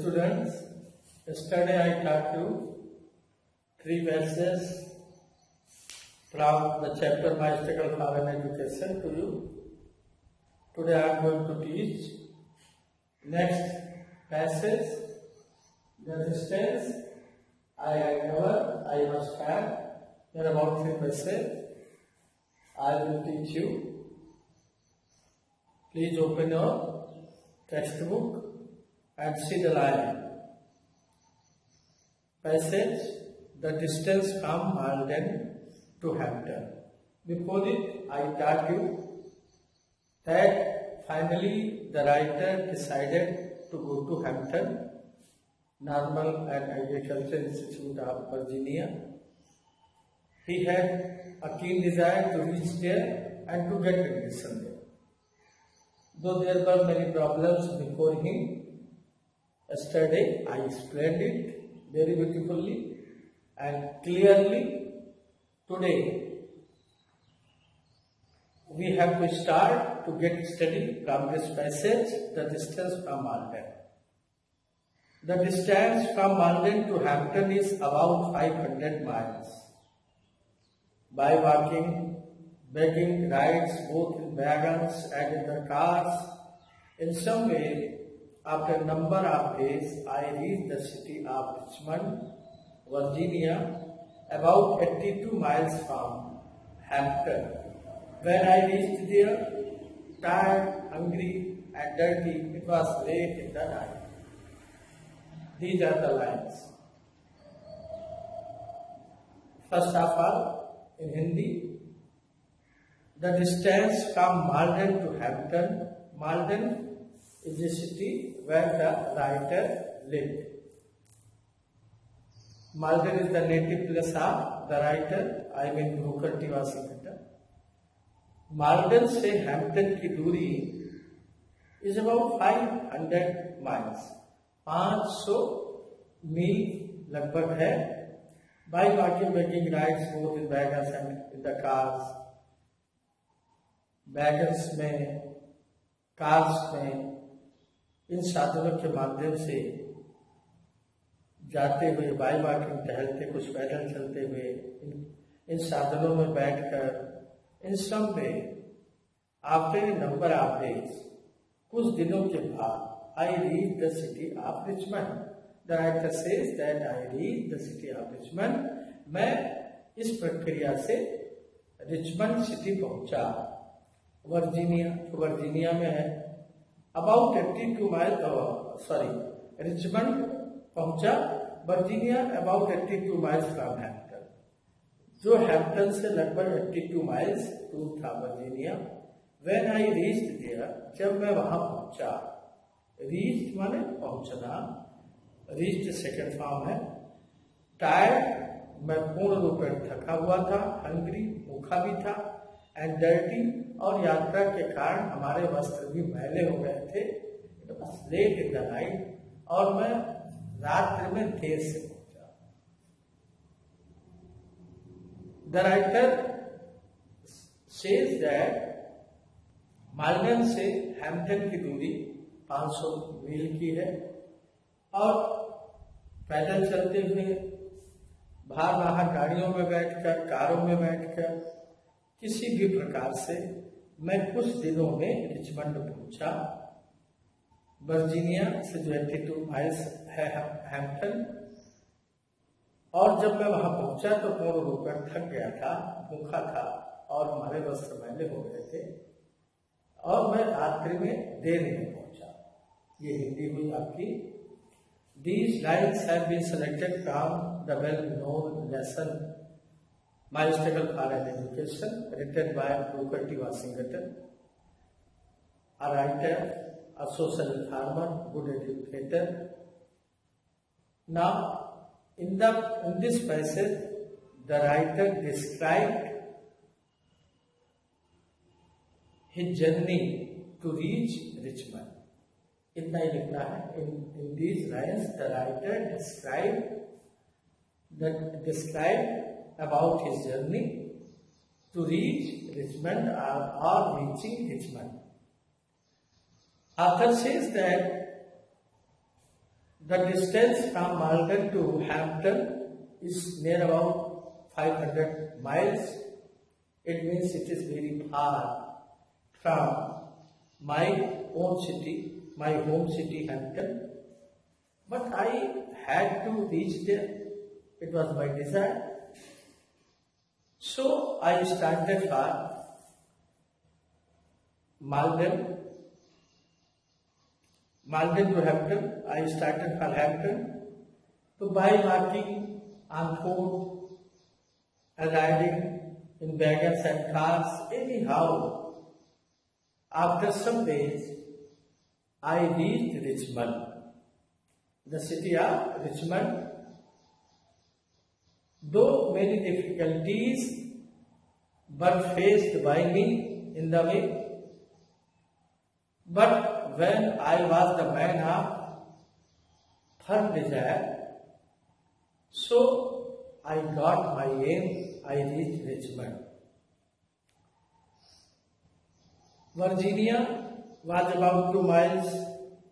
Students, yesterday I taught you three verses from the chapter My Struggle for an Education to you. Today I am going to teach next passage. The distance I must have. There are about three verses. I will teach you. Please open your textbook and see the line. Passage, the distance from Malden to Hampton. Before it, I taught you that finally the writer decided to go to Hampton, Normal and Agriculture Institute of Virginia. He had a keen desire to reach there and to get admission there. Though there were many problems before him, yesterday I explained it very beautifully and clearly. Today we have to start to get study from this passage, the distance from Malden. The distance from Malden to Hampton is about 500 miles. By walking, begging rides both in wagons and in the cars, in some way, after a number of days, I reached the city of Richmond, Virginia, about 82 miles from Hampton. When I reached there, tired, hungry, and dirty, it was late in the night. These are the lines. First of all, in Hindi, the distance from Malden to Hampton. Malden is a city where the writer lived. Malden is the native place of the writer, I mean Booker T. Washington. Malden से Hampton की दूरी is about 500 miles. 500 मील लगभग है. By walking, making rides both in wagons and in the cars. Wagons में, cars में, इन साधनों के माध्यम से जाते हुए, बाई वॉकिंग टहलते, कुछ पैदल चलते हुए, इन साधनों में बैठकर, इन सब में after a number of days, कुछ दिनों के बाद, I reach the city of Richmond. The writer says that I reach the city of Richmond. मैं इस प्रक्रिया से रिचमंड सिटी पहुंचा. वर्जीनिया में है. अबाउट 82 माइल, रिचमंड पहुंचा. Virginia about 82 miles from Hampton, जो हैम्पटन से लगभग 82 माइल्स दूर था Virginia. When I reached there, जब मैं वहां पहुंचा. रीच्ड माने पहुंचना. रीच्ड सेकंड फॉर्म है. टायर्ड, मैं पूर्ण रूप में थका हुआ था. हंग्री, भूखा भी था. एंड डर्टी, और यात्रा के कारण हमारे वस्त्र भी मैले हो गए थे. It was late in the night, और मैं रात्रि में देर से पहुंचा. The writer says that Maldon से हैम्पटन की दूरी 500 मील की है, और पैदल चलते हुए, बाहर गाड़ियों में बैठकर, कारों में बैठकर, किसी भी प्रकार से मैं कुछ दिनों में रिचमंड पहुंचा. वर्जीनिया से जो 82 माइल्स है हैम्पटन. और जब मैं वहां पहुंचा तो पूर्ण रूप में थक गया था, भूखा था, और हमारे वस्त्र मैले हो गए थे, और मैं रात्रि में देर में पहुंचा. ये हिंदी हुई आपकी. These lines have been selected from the well-known lesson My Struggle for an Education, written by Booker T. Washington, a writer, a social reformer, good educator. Now, in this passage, the writer described his journey to reach Richmond. इतना ही लिखना है. In these lines, the writer described about his journey to reach Richmond or reaching Richmond. Author says that The distance from Malden to Hampton is near about 500 miles. It means it is very far from my own city, my home city Hampton. But I had to reach there. It was my desire. So I started for Malden to Hampton. I started for Hampton. So by walking on foot and riding in wagons and cars, anyhow, after some days, I reached Richmond, the city of Richmond. Though many difficulties were faced by me in the way, but when I was the man of firm desire, so I got my aim, I reached Richmond. Virginia was about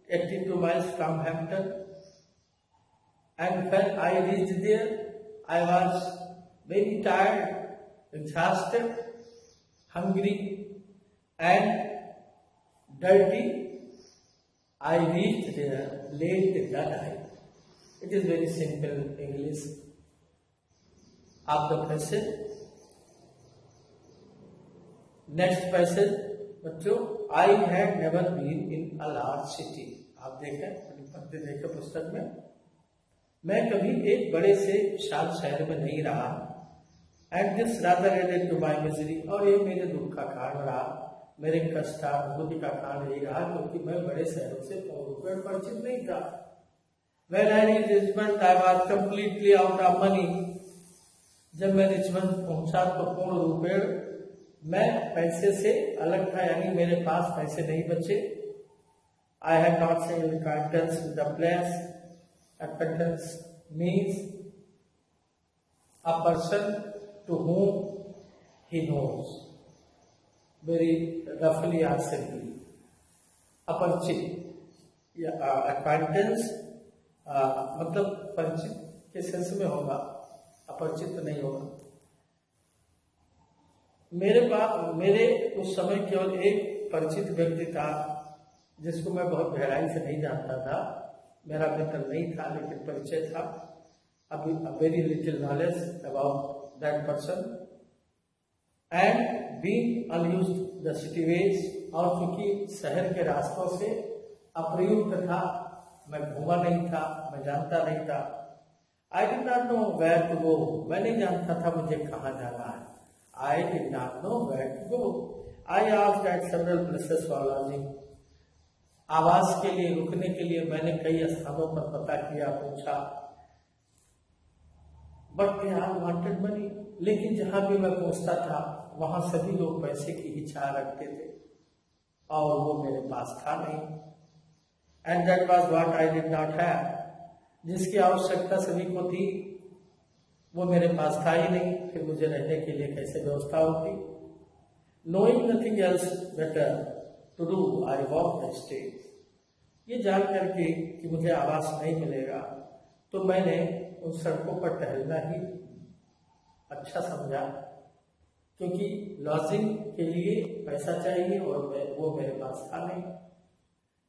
82 miles from Hampton, and when I reached there, I was very tired, exhausted, hungry, and dirty. I reached there late in the night. It is very simple English of the passage. Next passage, बच्चों, I had never been in a large city. आप देखें, पढ़ते देखें पुस्तक में, मैं कभी एक बड़े से विशाल शहर में नहीं रहा. And this rather added to my misery, और ये मेरे दुख का कारण रहा, मेरे कष्ट अनुभूति का कारण यही रहा, क्योंकि मैं बड़े शहरों से पूर्ण परिचित नहीं था. When I reached Richmond, I was completely out of money. जब मैं रिचमंड पहुंचा तो पूर्ण रूपेण मैं पैसे से अलग था, यानी मेरे पास पैसे नहीं बचे. I had not seen acquaintance with the place. Acquaintance means a person to whom he knows. Very roughly or simply. अपरिचित या acquaintance मतलब परिचित के सेंस में होगा, अपरिचित नहीं होगा. मेरे उस समय केवल एक परिचित व्यक्ति था जिसको मैं बहुत गहराई से नहीं जानता था. मेरा मित्र नहीं था, लेकिन परिचय था. अभी very little knowledge about that person. And being unused the city ways, और क्योंकि शहर के रास्तों से अप्रयुक्त था, मैं घूमा नहीं था, मैं जानता नहीं था. I did not know where to go, मैं नहीं जानता था मुझे कहाँ जाना है. I did not know where to go. I asked at several places for lodging. आवास के लिए, रुकने के लिए मैंने कई स्थानों पर पता किया, पूछा. But they all wanted money, लेकिन जहां भी मैं पूछता था वहां सभी लोग पैसे की ही चाह रखते थे, और वो मेरे पास था नहीं. And that was what I did not have. जिसकी आवश्यकता सभी को थी वो मेरे पास था ही नहीं. फिर मुझे रहने के लिए कैसे व्यवस्था होती. Knowing nothing else better to do, I walk the stage. ये जान करके कि मुझे आवास नहीं मिलेगा, तो मैंने उन सड़कों पर टहलना ही अच्छा समझा, क्योंकि लॉजिंग के लिए पैसा चाहिए और वो मेरे पास था नहीं.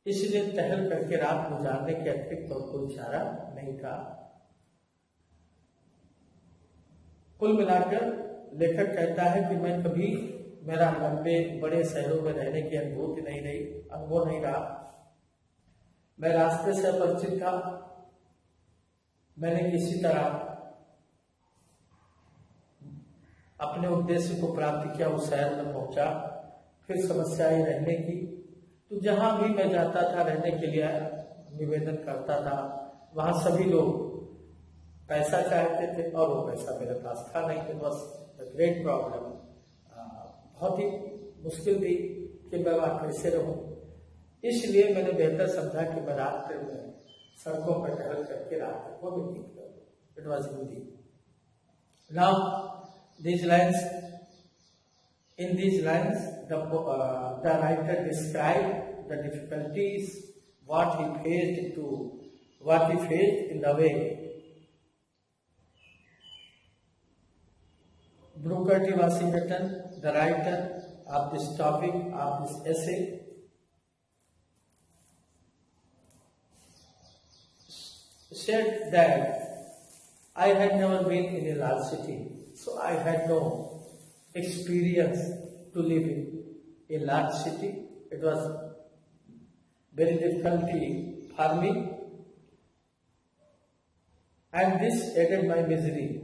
इसलिए टहल करके रात गुजारने के अतिरिक्त और कोई चारा नहीं था. कुल मिलाकर लेखक कहता है कि मैं कभी, मेरा लंबे बड़े शहरों में रहने की अनुभूति नहीं रही, अनुभव नहीं रहा. मैं रास्ते से परिचित था. मैंने किसी तरह अपने उद्देश्य को प्राप्त किया, उस शहर में पहुंचा. फिर समस्याएं रहने की, तो जहां भी मैं जाता था रहने के लिए निवेदन करता था, वहां सभी लोग पैसा चाहते थे और वो पैसा मेरे पास था नहीं. It was the great problem. बहुत ही मुश्किल थी कि मैं वहां कैसे रहूं. इसलिए मैंने बेहतर समझा कि मैं रात में सड़कों पर टहल करके रात को व्यतीत करूं. It was easy. Now these lines, in these lines, the writer described the difficulties what he faced to what he faced in the way. Booker T. Washington, the writer of this topic, of this essay, said that I had never been in a large city, so I had no experience to live in a large city. It was very difficult for me, and this added my misery.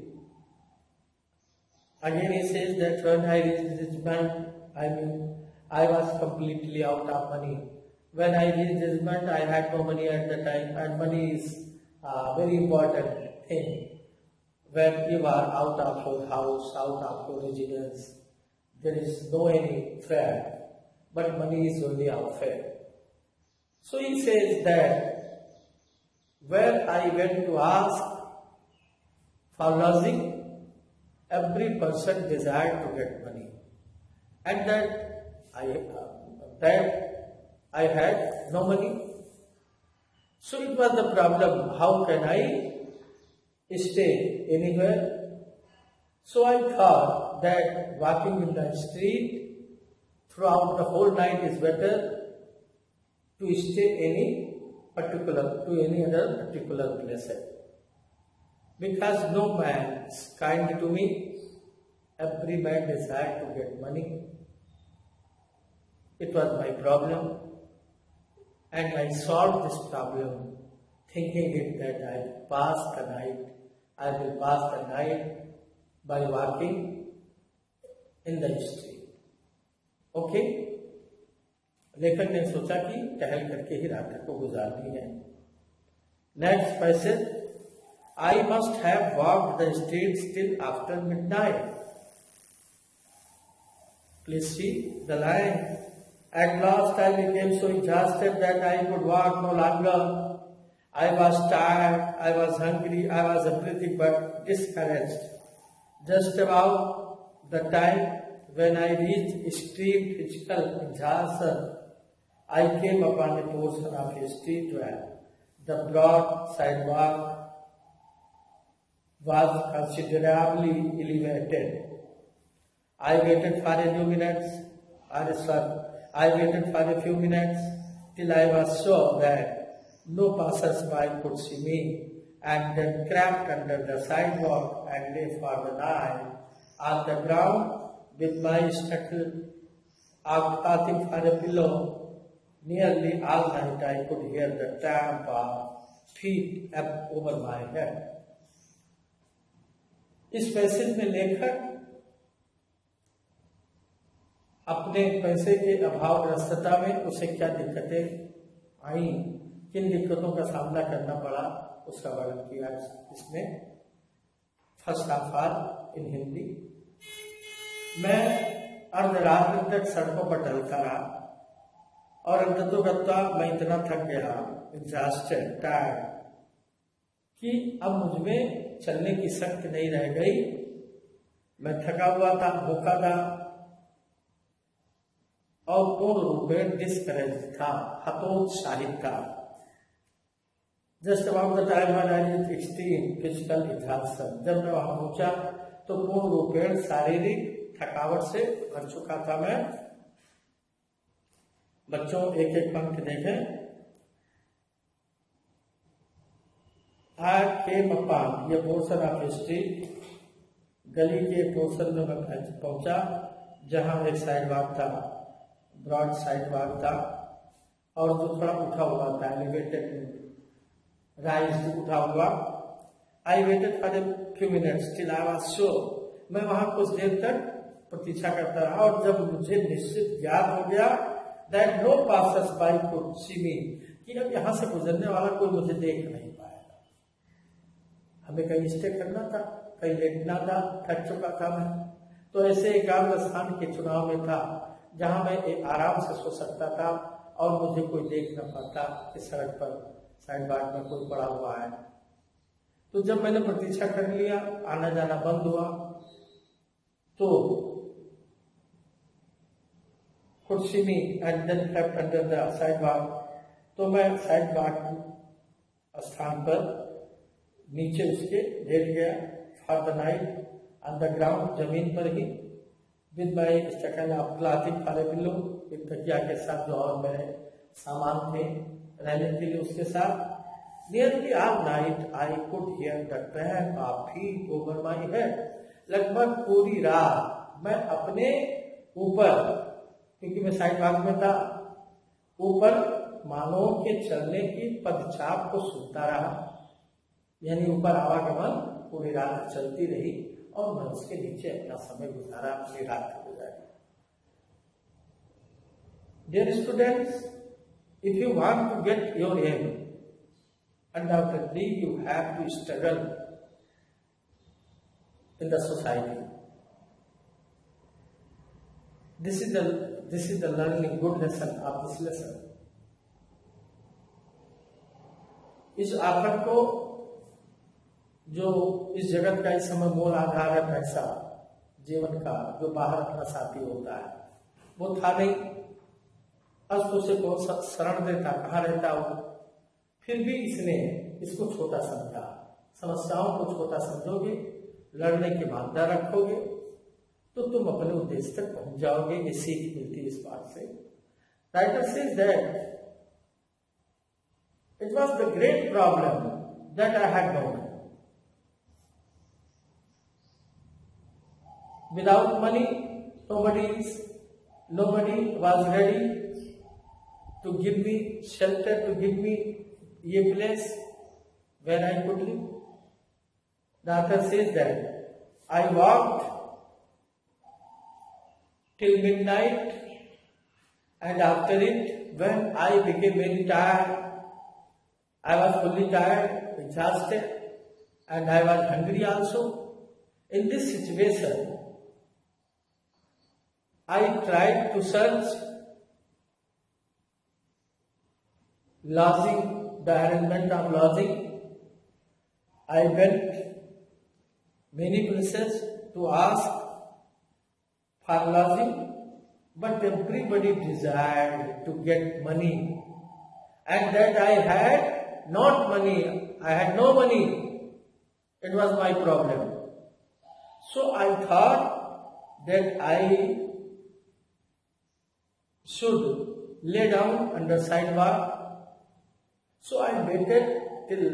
Again, he says that when I reached Richmond, I was completely out of money. When I reached Richmond, I had no money at the time, and money is a very important thing. When you are out of your house, out of your residence, there is no any fare, but money is only our fare. So he says that where I went to ask for lodging, every person desired to get money, and that I had no money. So it was the problem. How can I stay anywhere? So I thought that walking in the street throughout the whole night is better to stay any other particular place. Because no man is kind to me, every man desired to get money. It was my problem, and I solved this problem thinking it that I will pass the night by walking in the street. Okay? लेखक ने सोचा कि टहल करके ही रात को गुजारनी है. Next passage, I must have walked the streets till after midnight. Please see the line. At last I became so exhausted that I could walk no longer. I was tired, I was hungry, I was everything but discouraged. Just about the time when I reached extreme physical exhaustion, I came upon a portion of a street where the broad sidewalk was considerably elevated. I waited for a few minutes till I was sure that no passers-by could see me, and then crept under the sidewalk and lay for the night on the ground with my stuckle outcasting for a pillow. Nearly all night I could hear the tramp of feet up over my head. इस passage में लेखक अपने पैसे के अभावग्रस्तता में उसे क्या दिक्कतें आई, किन दिक्कतों का सामना करना पड़ा, उसका वर्णन किया इसमें. First of all in Hindi, मैं अर्धरात्रि तक सड़कों पर टहलता रहा और अंततोगत्वा मैं इतना थक गया, एग्जॉस्टेड, टायर्ड, कि अब मुझमें चलने की शक्ति नहीं रह गई. मैं थका हुआ था, भूखा था और पूर्ण रूप में डिस्करेज था, हतोत्साहित था. Just about the time when I reached extreme physical exhaustion, जब मैं वहां पहुंचा तो पूर्ण रूप में शारीरिक थकावट से भर चुका था मैं. बच्चों एक एक पंक्ति देखें. I came upon ये पोर्शन ऑफ स्ट्रीट, गली के पोर्शन में मैं पहुंचा जहां एक साइड वॉक था, ब्रॉड साइड वॉक था, और जो थोड़ा उठा हुआ था, एलिवेटेड राइज उठा हुआ. I waited for a few minutes till I was sure, मैं वहां कुछ देर तक प्रतीक्षा करता रहा और जब मुझे निश्चित याद हो गया that no passers by could see me, कि अब यहां से गुजरने वाला कोई मुझे देख नहीं पाएगा. हमें कहीं स्टे करना था, कहीं लेटना था, थक चुका था मैं, तो ऐसे एकांत स्थान के चुनाव में था जहां मैं आराम से सो सकता था और मुझे कोई देख न पाता कि सड़क पर साइड बार में कोई पड़ा हुआ है. तो जब मैंने प्रतीक्षा कर लिया, आना जाना बंद हुआ, तो कुर्सी में and then kept under the side bar, तो मैं साइड बार स्थान पर नीचे उसके लेट गया for the night on the ground, जमीन पर ही, with my stand of clothing for a pillow, एक तकिया के साथ जो और मेरे सामान थे रहने के लिए उसके साथ। Nearly all night I could hear the tramp of feet over my head, लगभग पूरी रात मैं अपने ऊपर, क्योंकि मैं साइड भाग में था, ऊपर मानव के चलने की पदचाप को सुनता रहा, यानी ऊपर आवागमन पूरी रात चलती रही और मैं उसके नीचे अपना समय गुजारा, अपनी रात गुजारी। Dear students, if you want to get your aim, undoubtedly you have to struggle in the society. This is the learning good lesson of this lesson. इस आखिर को जो इस जगत का इस समय मूल आधार है पैसा, जीवन का जो बाहर अपना साथी होता है, वो था नहीं। अस्तु से कौन सा शरण देता, कहाँ रहता वो, फिर भी इसने इसको छोटा समझा। समस्याओं को छोटा समझोगे, लड़ने की मानता रखोगे, तो तुम अपने उद्देश्य तक पहुंच जाओगे। ये सीख मिलती है इस बात से। Writer says that it was the great problem that I had known. Without money, nobody was ready to give me shelter, to give me a place where I could live. The author says that I walked till midnight, and after it, when I became very tired, I was fully tired, exhausted, and I was hungry also. In this situation, I tried to search lodging, the arrangement of lodging. I went many places to ask for lodging, but everybody desired to get money, and that I had not money. I had no money. It was my problem. So I thought that I should lay down under sidewalk. So I waited till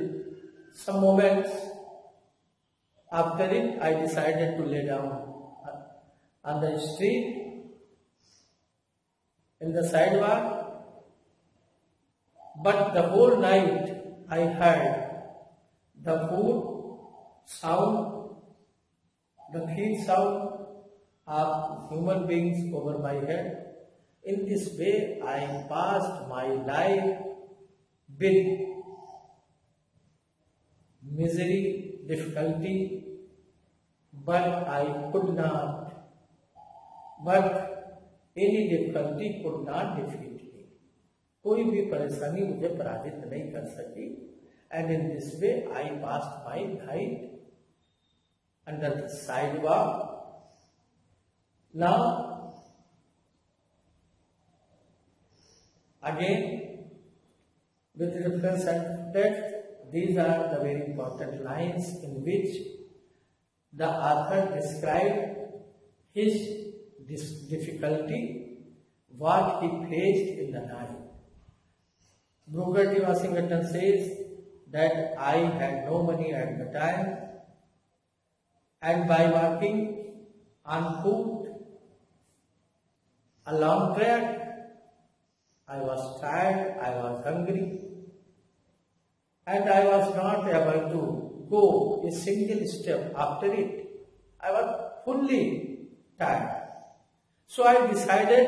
some moments. After it, I decided to lay down on the street, in the sidewalk. But the whole night I heard the food sound, the feed sound of human beings over my head. In this way, I passed my life with misery, difficulty, but any difficulty could not defeat me. कोई भी परेशानी मुझे पराजित नहीं कर सकी. And in this way, I passed my night under the sidewalk. Now, again, with reference to text, these are the very important lines in which the author described his difficulty, what he faced in the night. Booker T. Washington says that I had no money at the time, and by walking on foot a long track, I was tired, I was hungry, and I was not able to go a single step after it. I was fully tired. So I decided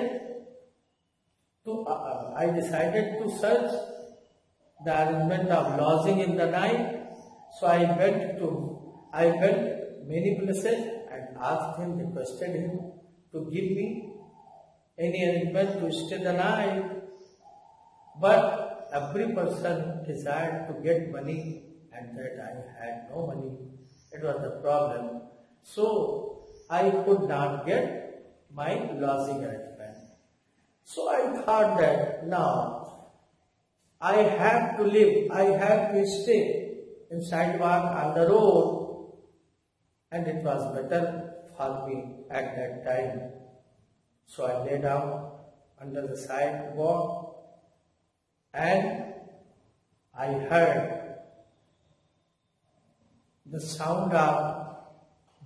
to search the arrangement of lodging in the night. So I went many places and asked him, requested him to give me any arrangement to stay the night. But every person desired to get money, and that I had no money. It was the problem. So I could not get my lodging arrangement. So I thought that now I have to live, I have to stay in sidewalk on the road, and it was better for me at that time. So I lay down under the sidewalk and I heard the sound of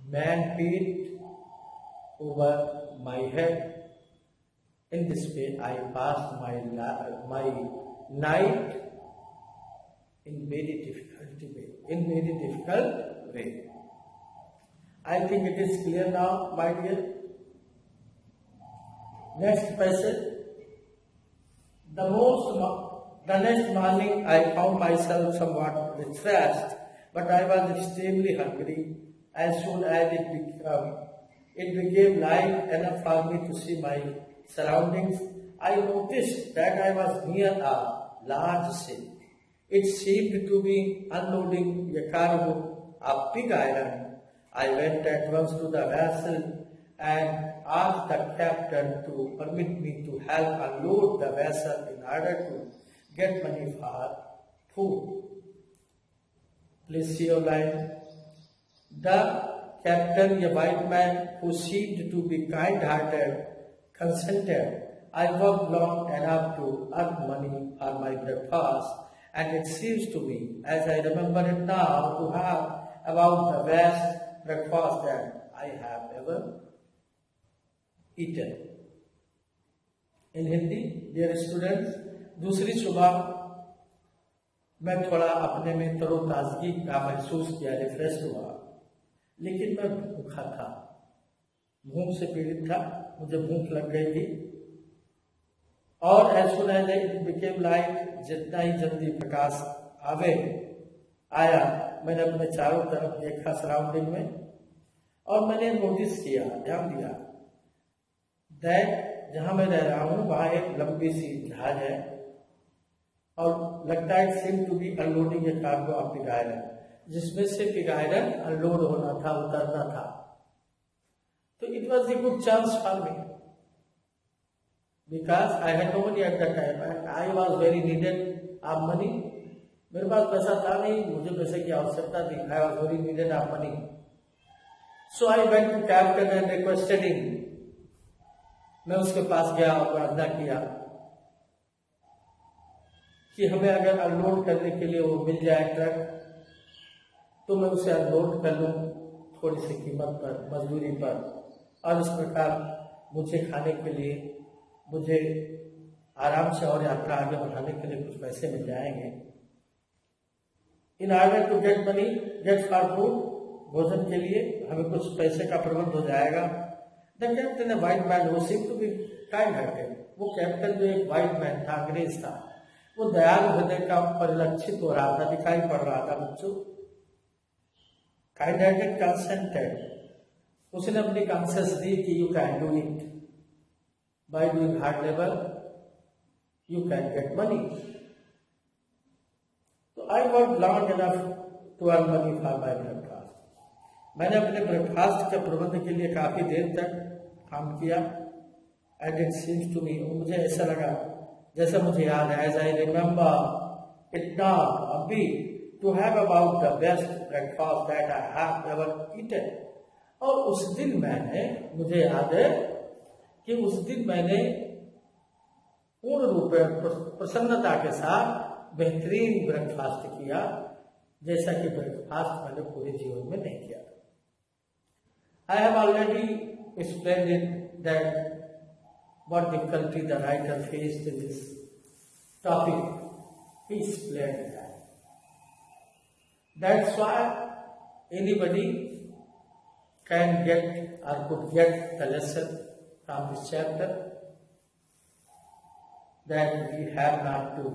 man feet over my head. In this way, I passed my night in very difficult way. I think it is clear now, my dear. Next passage. The next morning, I found myself somewhat refreshed, but I was extremely hungry. As soon as it became light enough for me to see my surroundings, I noticed that I was near a large ship. It seemed to be unloading a cargo of pig iron. I went at once to the vessel and asked the captain to permit me to help unload the vessel in order to get money for food. Please see your line. The captain, a white man who seemed to be kind-hearted, consented. I worked long enough to earn money for my breakfast, and it seems to me, as I remember it now, to have about the best breakfast that I have ever eaten. In Hindi, dear students, दूसरी सुबह मैं थोड़ा अपने में तरोताजगी का महसूस किया, refresh हुआ, लेकिन मैं भूखा था, भूख से पीड़ित था, मुझे भूख लग गई थी। और as soon as it became light, जितना ही जल्दी प्रकाश आया, मैंने अपने चारों तरफ देखा सराउंडिंग में, और मैंने नोटिस किया, ध्यान दिया दैट जहां मैं रह रहा हूं वहां एक लंबी सी जहाज है और लगता है seem to be unloading a cargo of pig iron, जिसमें से पिग आयरन अनलोड होना था, उतरना था। तो it was a good chance for me because I had no money at that time and I was very needed of money. मेरे पास पैसा था नहीं, मुझे पैसे की आवश्यकता थी। I was very needed of money. So I went to captain and requested him. मैं उसके पास गया और प्रार्थना किया कि हमें अगर अनलोड करने के लिए वो मिल जाए ट्रक, तो मैं उसे अनलोड कर लूँ थोड़ी सी कीमत पर, मजदूरी पर, और इस प्रकार मुझे खाने के लिए, मुझे आराम से और यात्रा आगे बढ़ाने के लिए कुछ पैसे मिल जाएंगे। In order to get money, get for food, भोजन के लिए हमें कुछ पैसे का प्रबंध हो जाएगा। The captain, a white man who seemed to be kind hearted, वो कैप्टन जो एक व्हाइट मैन था, अंग्रेज था, वो दयालु हृदय का परिलक्षित हो रहा था, दिखाई पड़ रहा था बच्चों। काइंड हार्टेड कंसेंटेड, उसने अपनी कंसेस दी कि you can do it, by doing hard labour you can get money. तो I work long enough to earn money for my breakfast. मैंने अपने ब्रेकफास्ट के प्रबंध के लिए काफी देर तक काम किया। And it seems to me, मुझे ऐसा लगा जैसा मुझे याद है, as I remember it now अभी, to have about the best breakfast that I have ever eaten. और उस दिन मैंने, मुझे याद है कि उस दिन मैंने पूर्ण रूप में प्रसन्नता के साथ बेहतरीन ब्रेकफास्ट किया, जैसा कि ब्रेकफास्ट मैंने पूरे जीवन में नहीं किया। I have already explained that what difficulty the writer faced in this topic. He explained that. That's why anybody can get or could get the lesson from this chapter, that we have not to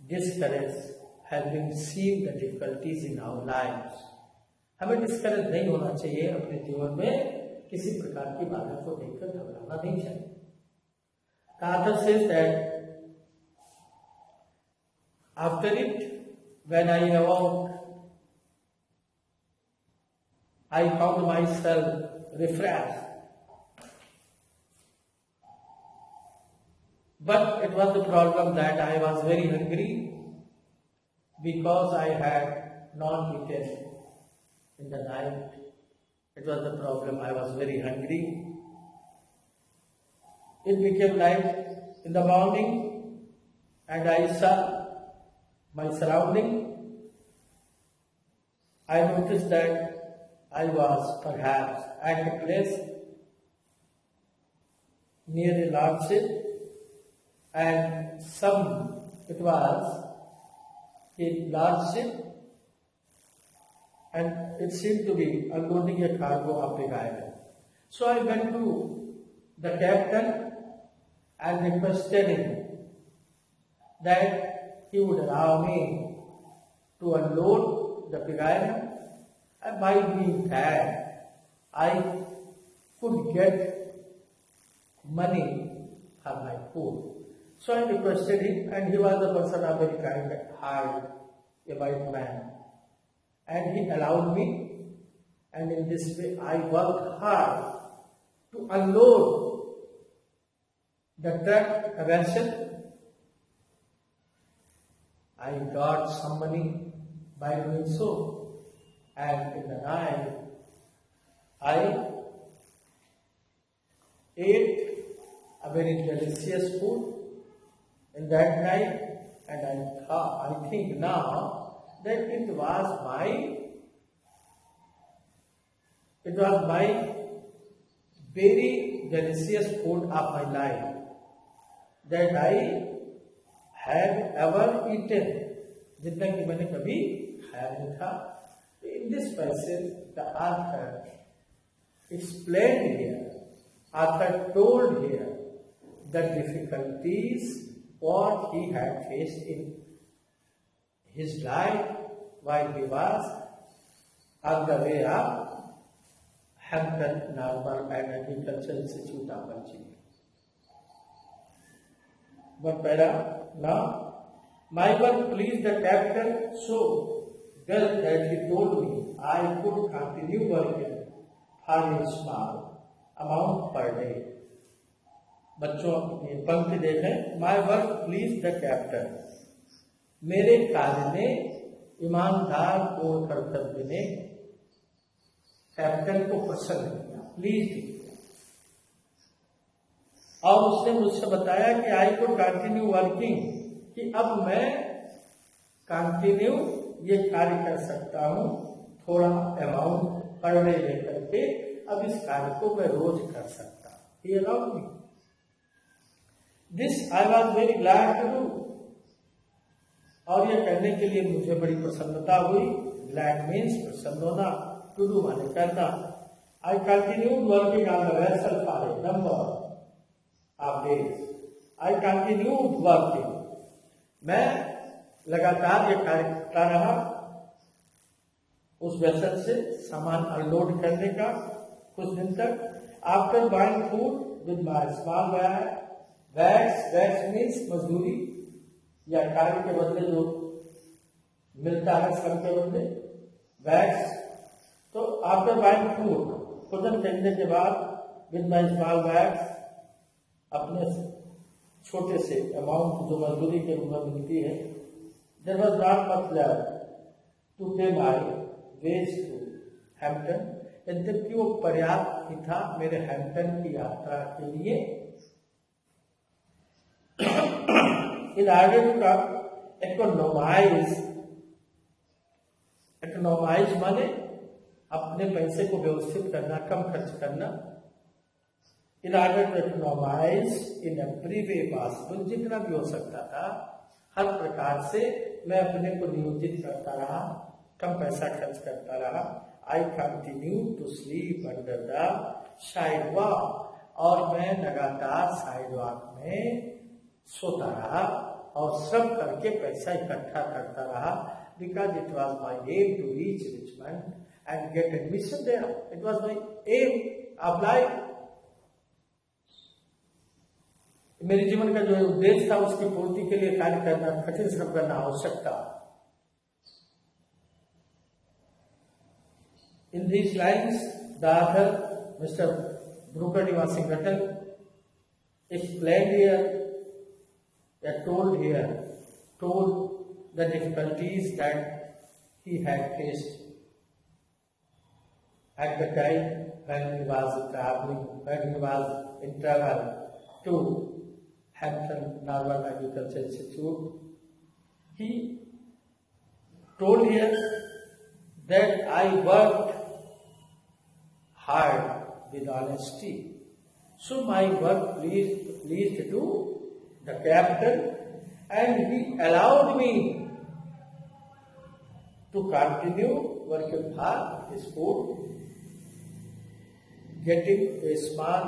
discourage having seen the difficulties in our lives. हमें discourage नहीं होना चाहिए, अपने जीवन में किसी प्रकार की बाधा को देखकर घबराना नहीं चाहिए। The author says that after it, when I awoke, I found myself refreshed. But it was the problem that I was very hungry because I had not eaten in the night. It was the problem. I was very hungry. It became night in the morning and I saw my surrounding. I noticed that I was perhaps at a place near a large ship, and it was a large ship, and it seemed to be unloading a cargo of Big Island. So I went to the captain and requested him that he would allow me to unload the Big Island, and by doing that, I could get money for my food. So I requested him, and he was a person of very kind heart, a white man. And he allowed me, and in this way I worked hard to unload the truck, the vessel. I got some money by doing so, and in the night I ate a very delicious food in that night, and I think now that it was my very delicious food of my life that I had ever eaten, जितना कि मैंने कभी खाया नहीं था. In this passage, the author explained here, author told here the difficulties what he had faced in his life while he was on the way up Hampton Normal and Agricultural Institute of Virginia. But now, my work pleased the captain so well that he told me I could continue working for a small amount per day. बच्चों ये पंक्ति देखें, my work pleased the captain. मेरे कार्य ने ईमानदार और कर्तव्य ने कैप्टन को प्रसन्न किया, प्लीज किया. और उसने मुझसे बताया कि आई कुड कंटिन्यू वर्किंग, कि अब मैं कंटिन्यू ये कार्य कर सकता हूं, थोड़ा अमाउंट पर डे लेकर के अब इस कार्य को मैं रोज कर सकता हूं. He allowed me. This I was very glad to do. और ये करने के लिए मुझे बड़ी प्रसन्नता हुई. Glad means प्रसन्न होना, to do माने करना. I continued working on the vessel for a number of days. I continued working. मैं लगातार ये कार्य करता रहा उस वेसल से सामान अनलोड करने का कुछ दिन तक. After buying food with my small bag, wax means मजदूरी या कार्य के बदले जो मिलता है श्रम के बदले, वैक्स. तो आफ्टर बाइंग फूड, भोजन खरीदने के बाद, विद माई स्मॉल बैग्स, अपने छोटे से अमाउंट जो मजदूरी के रूप में मिलती है, there was not much left to pay my ways to Hampton. यद्यपि वो पर्याप्त ही था मेरे हैम्पटन की यात्रा के लिए. In order to economize माने अपने पैसे को व्यवस्थित करना, कम खर्च करना. In order to economize in every way possible, जितना भी हो सकता था हर प्रकार से मैं अपने को नियोजित करता रहा, कम पैसा खर्च करता रहा. I continue to sleep under the sidewalk, और मैं लगातार साइडवॉक में सोता रहा और श्रम करके पैसा इकट्ठा करता रहा. Because it was my aim to reach Richmond and get admission there. It was my aim of life. मेरे जीवन का जो उद्देश्य था उसकी पूर्ति के लिए कार्य करना, कठिन श्रम करना आवश्यक था. In these lines, the author, Mr. Booker T. Washington, explained here told the difficulties that he had faced at the time when he was in travel to Hampton Naval Agriculture Institute. He told here that I worked hard with honesty. So my work pleased to the captain, and he allowed me to continue working hard his food, getting a small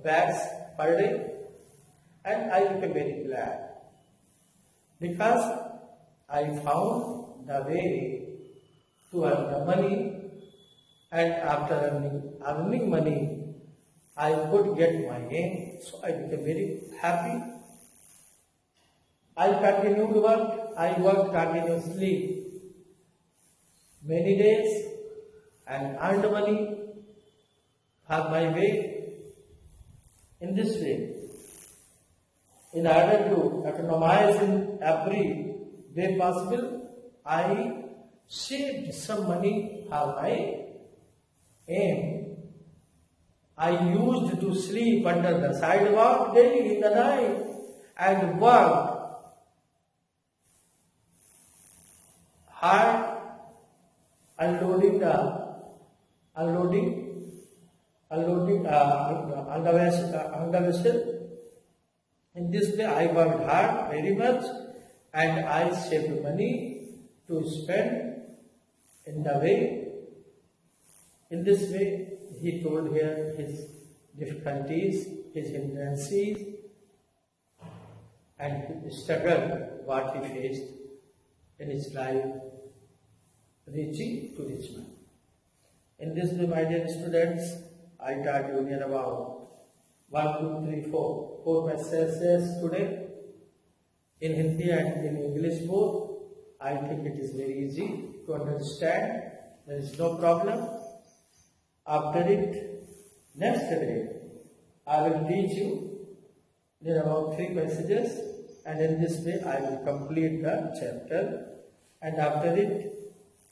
bags per day, and I became very glad because I found the way to earn the money, and after earning money, I could get my aim. So I became very happy. I continued work. I worked continuously many days and earned money for my way. In this way, in order to economize in every way possible, I saved some money for my aim. I used to sleep under the sidewalk daily in the night and worked hard unloading on the vessel. In this way, I worked hard very much, and I saved money to spend in the way. In this way, he told here his difficulties, his hindrances, and his struggle, what he faced in his life, reaching to Richmond. In this way, my dear students, I taught you near about 1, 2, 3, 4 messages today in Hindi and in English both. I think it is very easy to understand. There is no problem. After it, next day, I will teach you near about 3 passages, and in this way I will complete the chapter, and after it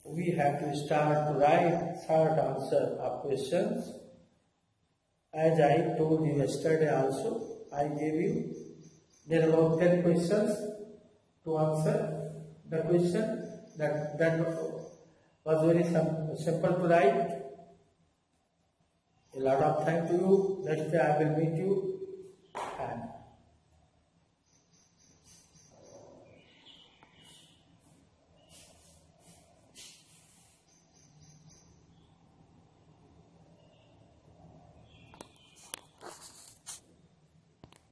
we have to start to write short answer of questions. As I told you yesterday also, I gave you there are about 10 questions to answer. The question that was very simple to write. A lot of thanks to you. Next day I will meet you, and